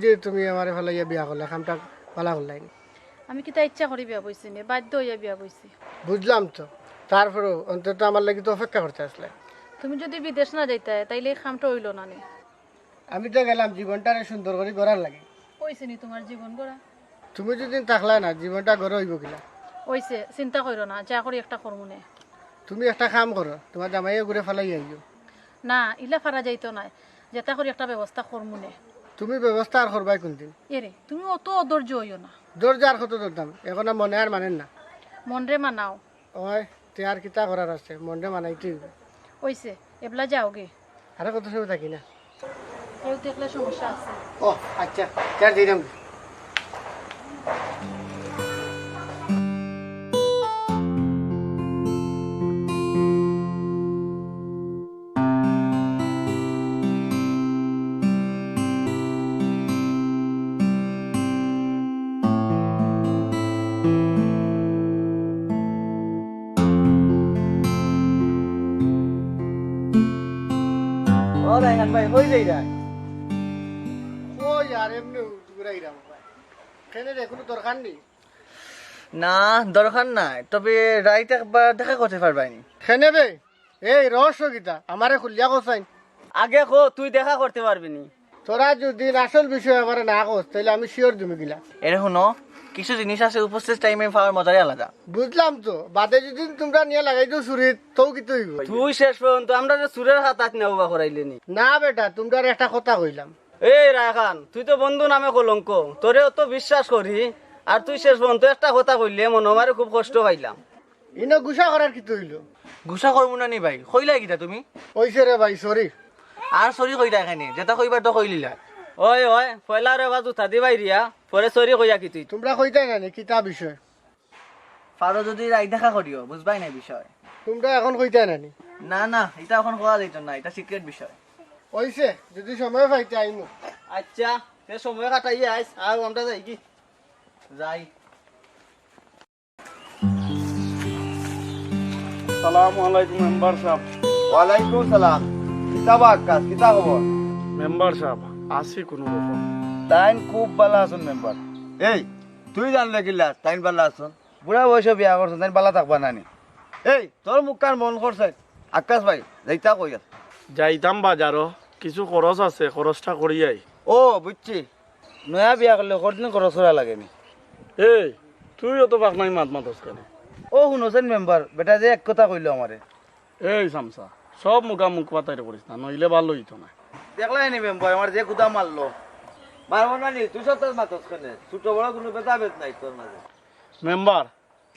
যে তুমি আমারে ফেলাইয়া বিয়া করলে কামটা ভালো করলাই আমি কি তাই ইচ্ছা করি বিয়া বইছি নি বাধ্য হইয়া বিয়া বইছি বুঝলাম তো তারপরেও অন্তত আমার লাগি তো অপেক্ষা করতে আসলে তুমি যদি বিদেশ না যাইতে তাইলে এই খামটা হইল না নি আমি তো গেলাম জীবনটারে সুন্দর করে গড়ার লাগে হইছে নি তোমার জীবন গড়া তুমি যদি থাকলা না জীবনটা গড়ে হইব কিনা হইছে চিন্তা করো না যা করি একটা করমু নে তুমি একটা কাম করো তোমার জামাইয়ে ঘুরে ফেলাই আইও না ইলা ফারা যাইতো না যেটা করি একটা ব্যবস্থা করমু নে তুমি ব্যবস্থা আর করবাই কোনদিন এরে তুমি অত অধৈর্য হইও না জোর যার কত ধরতাম এখন আর মনে আর মানেন না মনরে মানাও ওই তে আর কিতা করার আছে মনরে মানাইতে হইব হইছে এবলা যাওগে আরে কত সময় থাকি না কেউ দেখলে সমস্যা আছে ও আচ্ছা চার দিলাম ও রায়হান ভাই কই যাই রা ও यार এমনি ঘুরাই রাম কেন রে কোনো দরকার নেই না দরকার নাই তবে রাইট একবার দেখা করতে পারবাইনি কেনে বে এই রহস্য গীতা আমারে খুলিয়া কোসাইন আগে কো তুই দেখা করতে পারবি নি তোরা যদি আসল বিষয় আমারে না কোস তাহলে আমি শিওর তুমি গিলা এরে শুনো কিছু জিনিস আছে উপস্থিত টাইমে পাওয়ার মজাই আলাদা বুঝলাম তো বাদে যদি তোমরা নিয়ে লাগাই দিও সুরিত তো কি তুই তুই শেষ পর্যন্ত আমরা সুরের হাত নেওয়া করাইলেনি না বেটা তোমরা একটা কথা কইলাম এই রায়হান তুই তো বন্ধু নামে কলঙ্ক তোরে তো বিশ্বাস করি আর তুই শেষ পর্যন্ত একটা কথা কইলে মনে আমারে খুব কষ্ট পাইলাম ইনো গুসা করার কি হইলো গুসা করবো না নি ভাই কইলা কিটা তুমি ওইছে রে ভাই সরি আর সরি কইরা এখানে যেটা কইবার তো কইলিলা ওই ওই পয়লা রে বাজু থাদি ভাই রিয়া পরে সরি কইয়া কি তুই তোমরা কইতাই না কিতা বিষয় পারো যদি রাই দেখা করিও বুঝবাই না বিষয় তোমরা এখন কইতাই না না না এটা এখন করা যাইতো না এটা সিক্রেট বিষয় ওইছে যদি সময় পাইতে আইমু আচ্ছা তে সময় কাটাই আইস আর আমরা যাই কি যাই সালামু আলাইকুম মেম্বার সাহেব। ওয়ালাইকুম সালাম। কিতাব আকাশ কিতা খবর? মেম্বার সাহেব আসি কোনো রকম। তাইন খুব ভালো আছেন মেম্বার। এই তুই জানলে কিলা তাইন ভালো আছেন? বুড়া বয়সে বিয়া করছেন তাইন ভালো থাকবা নানি। এই তোর মুখ কান মন করছে আকাশ ভাই যাইতা কই আছে? যাইতাম বাজারও কিছু খরচ আছে খরচটা করিয়াই। ও বুঝছি নয়া বিয়া করলে কতদিন খরচ করা লাগেনি? এই তুইও তো পাকনাই মাত মাতস কেন? ও শুনছেন মেম্বার বেটা যে এক কথা কইলো আমারে। এই সামসা সব মুখ পাতাই করিস না নইলে ভালো হইতো না। দেখলাই নি মেম্বার আমার যে কুদা মারলো। মারবো না নি তুই সব মাতস কেন? ছোট বড় কোনো ভেদাভেদ নাই তোর মাঝে। মেম্বার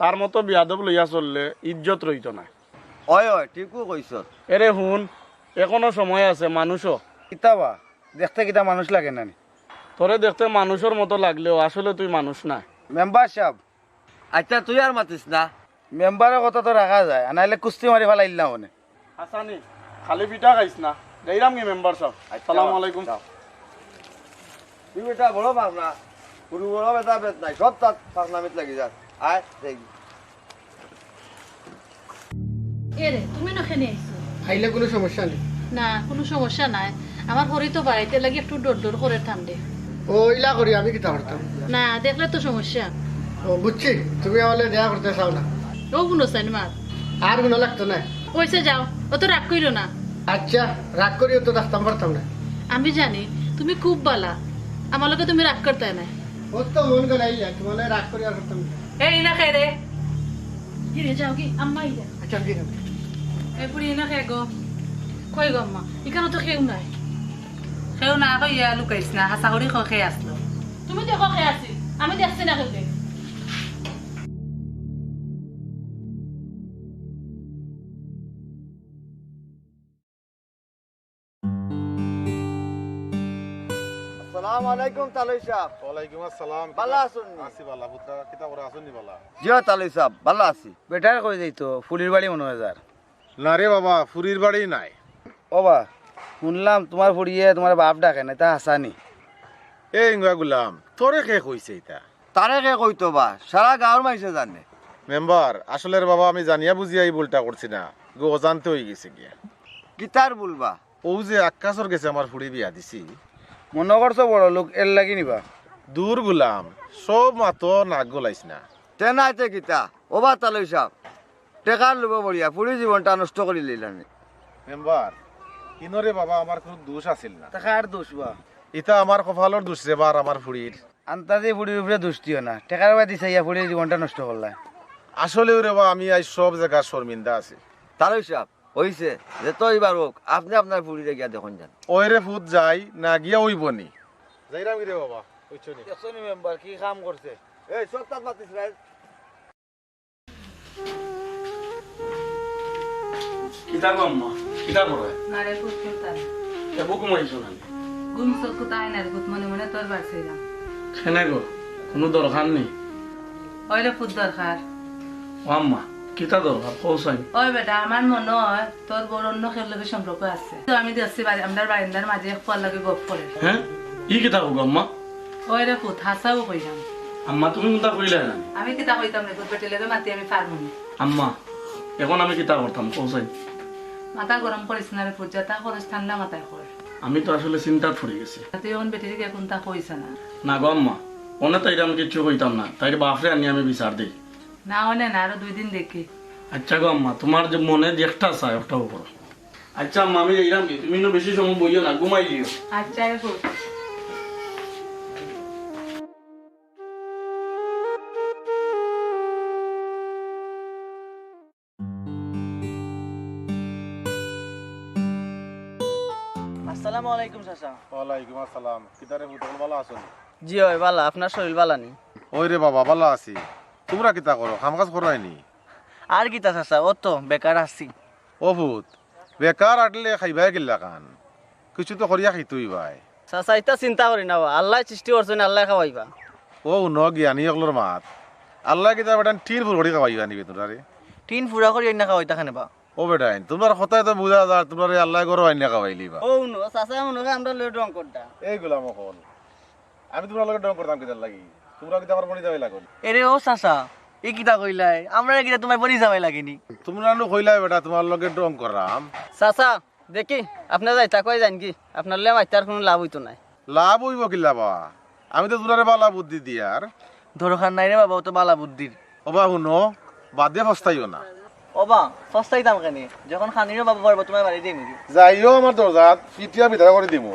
তার মতো বিয়াদব লইয়া চললে ইজ্জত রইতো না। ওই ওই ঠিকও কইছ। এরে শুন এখনো সময় আছে মানুষও কিতাবা দেখতে কিতা মানুষ লাগে নানি। তোরে দেখতে মানুষের মতো লাগলেও আসলে তুই মানুষ না। মেম্বার সাহেব আচ্ছা তুই আর মাতিস না মেম্বারের কথা তো রাখা যায় নাইলে কুস্তি মারি ফেলাইল না মনে। হাসানি খালি পিঠা খাইস না যাইরাম কি মেম্বার সাহেব। আসসালামু আলাইকুম। তুই বেটা বড় পাকনা পুরো বড় বেটা বেদ নাই সব তার পাকনামিত লাগি যা আয় দেখি এরে তুমি না খেনে আইছো খাইলে কোনো সমস্যা নেই। না কোনো সমস্যা নাই আমার হরি তো বাড়িতে লাগি একটু ডর করে ঠান্ডে ও ইলা করি আমি কিতা করতাম? না দেখলে তো সমস্যা। ও বুঝছি তুমি আমাকে দেখা করতে চাও না। ও গুনো চাই মার আর গুণ লাগতো না। কইছে যাও অত রাগ কইরো না। আচ্ছা রাগ করিও তো রাখতাম পারতাম না। আমি জানি তুমি খুব বালা আমার লগে তুমি রাগ করতে না। ও তো মন গলাই তোমার রাগ করি আর করতাম না। এই না খাই রে হিরে যাও কি আম্মা ইরা আচ্ছা ঠিক আছে। এই পুরি না খাই গো কই গো আম্মা এখানে তো কেউ নাই। কেউ না কইয়া লুকাইছ না হাসা করি খেয়ে আসলো। তুমি দেখো খেয়ে আসি আমি দেখছি না কেউ। আসসালামু আলাইকুম তালুই সাহেব। ওয়ালাইকুম আসসালাম। ভালো আছেন? আসি বালা পুত্রা কিতা করে আসনি বালা? জি তালুই সাহেব ভালো আছি। বেটার কই যাইতো ফুলির বাড়ি মনে হয় যার। না রে বাবা ফুরির বাড়ি নাই। ও বা শুনলাম তোমার ফুরিয়ে তোমার বাপ ডাকে না তা হাসানি। এই গুলাম তোরে কে কইছে এটা? তারে কে কইতো বা সারা গাঁওর মাইসে জানে। মেম্বার আসলের বাবা আমি জানিয়া বুঝিয়া এই ভুলটা করছি না গো অজান্তে হয়ে গেছে গিয়া। কিতার বলবা? ও যে আকাশর গেছে আমার ফুড়ি বিয়া দিছি মনে করছো বড় লোক এর লাগি নিবা দূর গুলাম সব মাতো নাক গলাইছ না তেনাইতে কিতা ওবা তালই সাপ টেকার লুব বড়িয়া পুরি জীবনটা নষ্ট করে লইলানি মেম্বার ইনরে বাবা আমার কোনো দোষ আছিল না টাকা আর দোষ বা ইটা আমার কপালর দোষ রে বার আমার ফুড়ির আন্তাজি ফুড়ির উপরে দোষ দিও না টেকার বাদি চাইয়া ফুড়ির জীবনটা নষ্ট করলা আসলে রে বা আমি আজ সব জায়গা শর্মিন্দা আছি তালই সাপ হইছে যে তো এবার হোক আপনি আপনার ফুড়িরে গিয়া দেখুন যান ওইরে ফুট যাই না গিয়া ওইবনি যাইরাম রে বাবা ওইছনি দেখছনি মেম্বার কি কাম করছে এই সব তাত মাতিস রাই কিতা গো আম্মা কিতা করে না রে পুত কুতা এবো ঘুমাইছো না ঘুম সব কুতাই না রে পুত মনে মনে তোর বাসিলাম খেনে গো কোনো দরকার নেই ওই রে পুত দরকার ও আম্মা কিতা দরকার কৌসাই ওই বেটা আমার মনে হয় তোর বড় অন্য খের লগে সম্পর্ক আছে তো আমি দেখছি আমরা বারিন্দার মাঝে এক পর লাগে গপ করে হ্যাঁ ই কিতা গো আম্মা ওই রে পুত হাসাও কইলাম আম্মা তুমি কোনটা কইলা না আমি কিতা কইতাম রে পুত বেটে লেগে মাতি আমি পারবো না আম্মা এখন আমি কিতা করতাম কৌসাই মাথা গরম করিস না রে পুত যা তা করিস ঠান্ডা মাথায় কর আমি তো আসলে চিন্তা পড়ে গেছি তুই এখন বেটির কে কোনটা কইছ না না গো আম্মা অনে তাইরে আমি কিচ্ছু কইতাম না তাইরে বাপরে আনি আমি বিচার দিই না হলে না আরো 2 দিন দেখি আচ্ছা গো আম্মা তোমার যে মনে যে একটা চাই ওটাও করো আচ্ছা আম্মা আমি এইরাম কি তুমি নো বেশি সময় বইও না ঘুমাই দিও আচ্ছা রে পুত আসসালামু আলাইকুম চাচা। ওয়ালাইকুম আসসালাম কিতারে ফুটবল ভালো আছো জি হয় বালা, আপনার শরীর বালা নি? ওই রে বাবা ভালো আছি তোমরা কিতা করো কাম কাজ করো নি আর কিতা চাচা, ও তো বেকার আছি। ও ভূত বেকার আটলে খাইবাই গেলা কান কিছু তো করিয়া খাইতুই ভাই চাচা এটা চিন্তা করি না, আল্লাহ সৃষ্টি করছেন, আল্লাহ খাওয়াইবা। ও ন জ্ঞানী অকলোর মাত আল্লাহ কিতা বেটা টির ফুল করি খাওয়াইবা নিবে তোমরা টিন ফুরা করি না খাওয়াইতা খানে বা। ও বেটাইন তোমার কথাই তো বুঝা যায় তোমার আল্লাহ গরো আইনা খাওয়াইলিবা ও নো চাচা মনে হয় আমরা লেট রং করতা। এইগুলা মকল আমি তোমার লগে ডং করতাম কিতার লাগি তোমরা কিতা আমার বনি যাবে লাগল এরে ও চাচা, এই কিতা কইলাই, আমরা কিতা তোমার বনি যাবাই লাগেনি। তোমরা নো কইলাই বেটা তোমার লগে ডং করাম চাচা দেখি আপনার যাইতা কই যান কি, আপনার লে মাইতার কোনো লাভ হইতো নাই। লাভ হইব কিল্লা বা আমি তো তোরারে বালা বুদ্ধি দিয়ার দরকার নাই রে বাবা, ও তো বালা বুদ্ধির। ওবা শুনো বাদে ফস্তাইও না ওবা সস্তাইতাম কেনে, যখন খানিরও বাবা পারবো তোমার বাড়ি দিই নাকি। যাইও আমার দরজাত পিটিয়া বিধা করে দিমু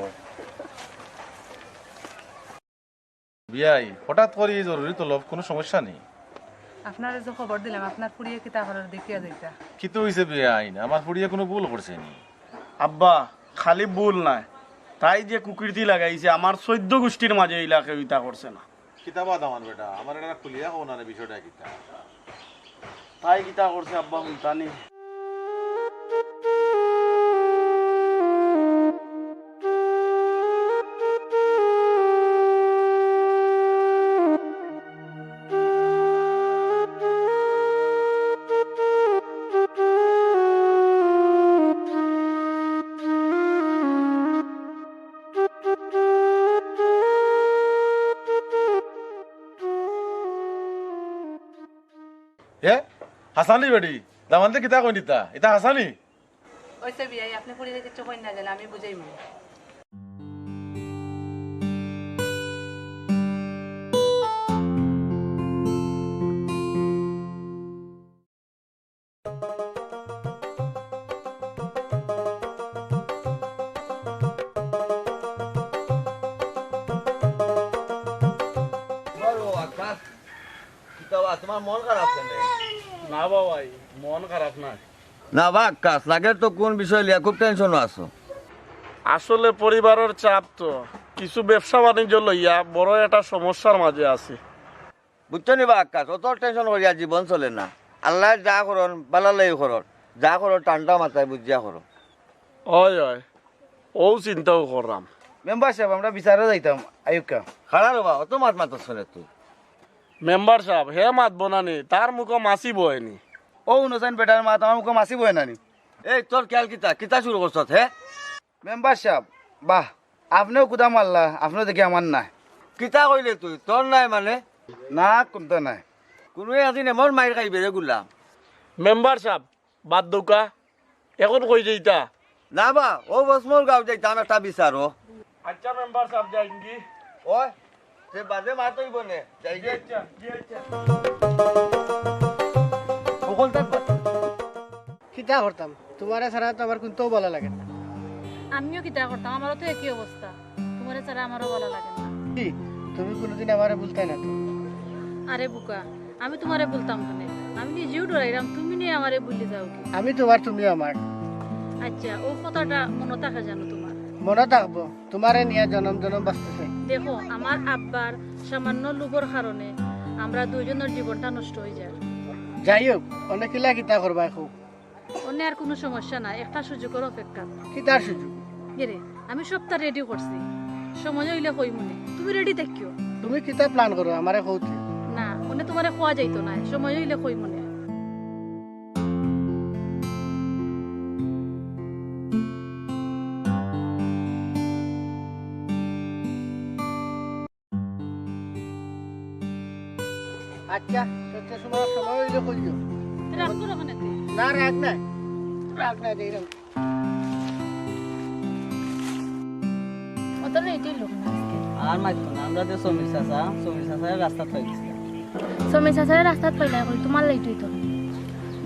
বিয়াই হঠাৎ করে জরুরি তলব কোনো সমস্যা নেই আপনার যে খবর দিলাম আপনার পুরিয়ে কিতা করার দেখিয়া যাইতা। কি তো হইছে বিয়াই আমার ফুড়িয়ে কোনো ভুল করছে নি আব্বা খালি ভুল নাই, তাই যে কুকৃতি লাগাইছে আমার 14 গোষ্ঠীর মাঝে ইলাকে ইতা করছে না। কিতাবা দামান বেটা আমার এটা খুলিয়া কোন না বিষয়টা কিতা তাই কিতা করছে আব্বা হুলতানি। এ হাসানি বেটি দামানতে কিতা কই নিতা এটা হাসানি ওইসে বিয়াই আপনি পুরিয়ে কিছু কই না গেলে আমি বুঝাইমু। তোমার মন খারাপ কেন? না বাবাই মন খারাপ না, না বা কাজ লাগে তো কোন বিষয় লিয়া খুব টেনশন আছো? আসলে পরিবারের চাপ তো কিছু ব্যবসা বাণিজ্য লইয়া বড় একটা সমস্যার মাঝে আছে। বুঝছো নি বা কাজ অত টেনশন করিয়া জীবন চলে না। আল্লাহ যা করন বালালাই করন, যা করো টানটা মাথায় বুঝিয়া করো। হয় হয় ও চিন্তাও করলাম। মেম্বার সাহেব আমরা বিচারে যাইতাম আয়ুকা খারাপ বা অত মাত মাত শুনে তুই মেম্বার সাহেব হে মাত বনানি তার মুখে মাছি বয়নি। ও নুসাইন বেটার মা তোমার মুখে মাসি বয় নানি। এই তোর খেয়াল কিতা কিতা শুরু করছ হে? মেম্বার সাহেব বাহ, আপনিও কুদা মারলা, আপনিও দেখি আমার নাই। কিতা কইলে তুই তোর নাই মানে? না কোনটা নাই, কোনোই আজি নেমর মাইর খাইবে রে গুলাম। মেম্বার সাহেব বাদ দৌকা এখন কই যেইতা না বা ও বসমর গাঁও যাইতাম একটা বিচারো। আচ্ছা মেম্বার সাহেব যাইঙ্গি ওই সে বাদে মারতই বনে যাই গে আচ্ছা জি আচ্ছা সকল তাক কিতা করতাম তোমারে ছাড়া তো আমার কোনটাও ভালো লাগে না। আমিও কিতা করতাম, আমারও তো একই অবস্থা। তোমার ছাড়া আমারও ভালো লাগে না। কি তুমি কোনোদিন আমারে বলতে না তো? আরে বুকা, আমি তোমারে বলতাম কেন? আমি নিজেও ডরাইলাম, তুমি নিয়ে আমারে ভুলে যাও কি? আমি তোমার তুমি আমার। আচ্ছা, ও কথাটা মনে থাকে জানো তোমার? মনে থাকবো, তোমারে নিয়ে জনম জনম বাঁচতেছে। দেখো, আমার আব্বার সামান্য লোভের কারণে আমরা দুজনের জীবনটা নষ্ট হয়ে যায়। যাই হোক, অনেকগুলা কিতা করবা খুব। অন্য আর কোনো সমস্যা নাই, একটা সুযোগের অপেক্ষা। কিতার সুযোগ? গেরে আমি সবটা রেডি করছি, সময় হইলে কই মনে। তুমি রেডি থাকিও। তুমি কিতা প্ল্যান করো আমারে কৌতে? না, অনে তোমারে খোয়া যাইতো না, সময় হইলে কই মনে। আচ্ছা, সত্যি সময় সময় হইলে কইও। রাখবো ওখানে। না রাখ না, রাখ না দেই রাখ। অত রেডি লোক না আজকে। আর মাইতো না, আমরা যে সমীর চাচা রাস্তা পাই গেছি। সময় সাসারে রাস্তাত পাইলা কই তোমার লাইট হইতো।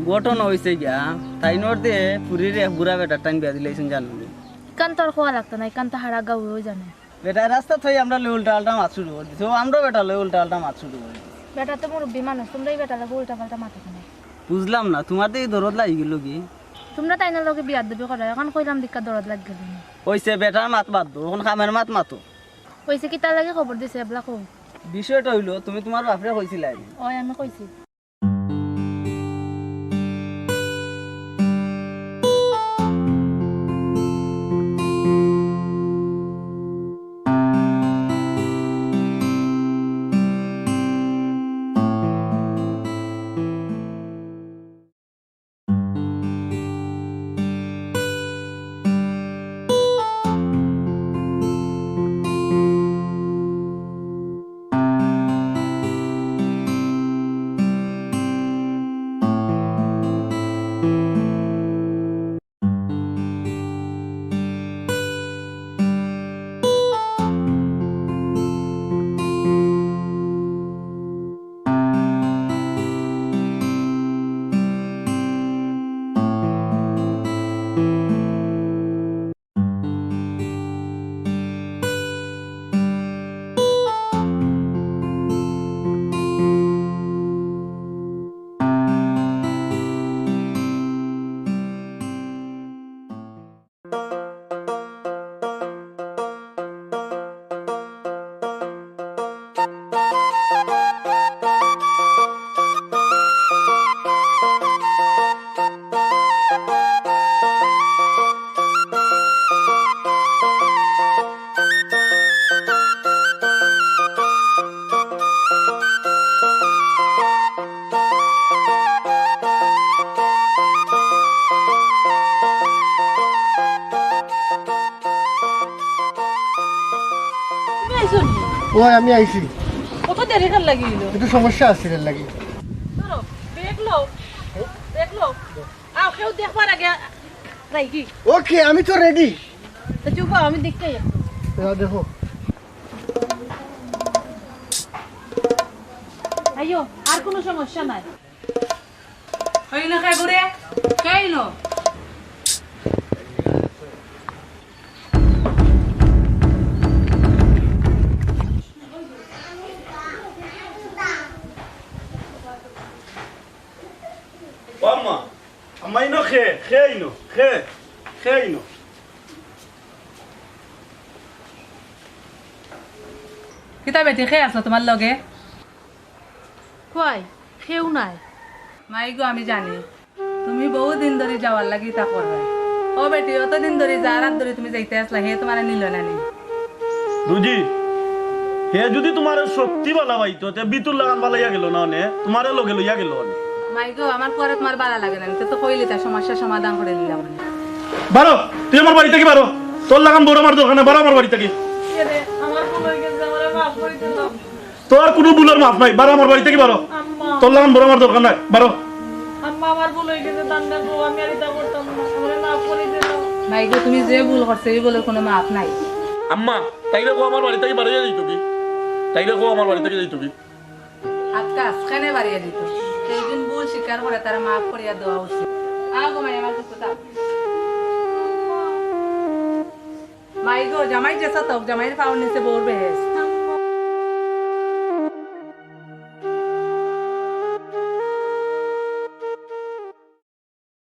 ঘটনা হয়েছে গিয়া তাই নর্দে পুরীর এক বুড়া বেটার টাইম বিয়া দিলেছেন জানো কান তোর খোয়া লাগতো না, কান তো হারা গাও হয়ে জানে। বেটা রাস্তা থই আমরা লই উল্টা আল্টা মাছ শুরু করে দিছি, ও আমরা বেটা লই উল্টা আল্টা মাছ শুরু করে দিছি। বেটা তো মুরব্বী মানুষ, তোমরা এই বেটা লাগে উল্টা পাল্টা মাথা কেন? বুঝলাম না, তোমার তো এই দরদ লাগি গেল কি? তোমরা তাই না লগে বিয়ার দেবে করে, এখন কইলাম দিক্কা দরদ লাগ গেল। হইছে বেটার মাত বাদ দো, এখন খামের মাত মাতো। কইছে কি তার লাগে খবর দিছে এবলা কও। বিষয়টা হইলো তুমি তোমার বাপরে কইছিলাই। ওই আমি কইছি। ওই আমি আইছি, কত দেরি কাল লাগিল। একটু সমস্যা আছে এর লাগি। ধরো দেখলো দেখলো আও কেউ দেখবার আগে রাইকি। ওকে, আমি তো রেডি। তো চুপ আমি দেখতে দেখো। আইও, আর কোনো সমস্যা নাই। হইল খাই ঘুরে খাইলো। আম্মা আম্মা ইনো খে ইনো খে ইনো কিতা বেটি খেয়ে আসলো তোমার লগে? কই খেউ নাই। মাই গো, আমি জানি তুমি বহু দিন ধরে যাওয়ার লাগি তা করবে। ও বেটি, অতদিন ধরে যা রাত ধরে তুমি যাইতে আসলা, হে তোমার নিল না নি? রুজি হে যদি তোমার সত্যি ভালো পাইতো তে বিতুল লাগান ভালাইয়া গেল না অনে তোমারে লগে লইয়া গেল অনে। মাই গো, আমার পরে তোমার বালা লাগে না, তো কইলি তার সমস্যার সমাধান করে দিলাম। বারো তুই আমার বাড়ি থেকে বারো, তোর লাগান বড় আমার দোকানে বারো আমার বাড়ি থেকে। আমার ভুল হয়ে গেছে, আমারে মাফ করে দাও। তোর কোনো ভুলের মাফ নাই, বারো আমার বাড়ি থেকে বারো। তোর লাগান বড় আমার দোকান নাই, বারো। আম্মা আমার ভুল হয়ে গেছে, দান্ডা গো, আমি আর এটা করতাম না, আমারে মাফ করে দাও। মাই গো, তুমি যে ভুল করছো এই ভুলের কোনো মাফ নাই। আম্মা তাইলে কো আমার বাড়ি থেকে বাড়িয়ে যাইতো কি তাইলে কো আমার বাড়ি থেকে যাইতো কি আকাশ কেনে বাড়িয়ে দিত সেই দিন ভুল স্বীকার করে তারা মাফ করিয়া দেওয়া উচিত আগো মাই আমার কথা মাই গো জামাই যেসা তক জামাইয়ের পাওয়ার নিচে বোর বেহেস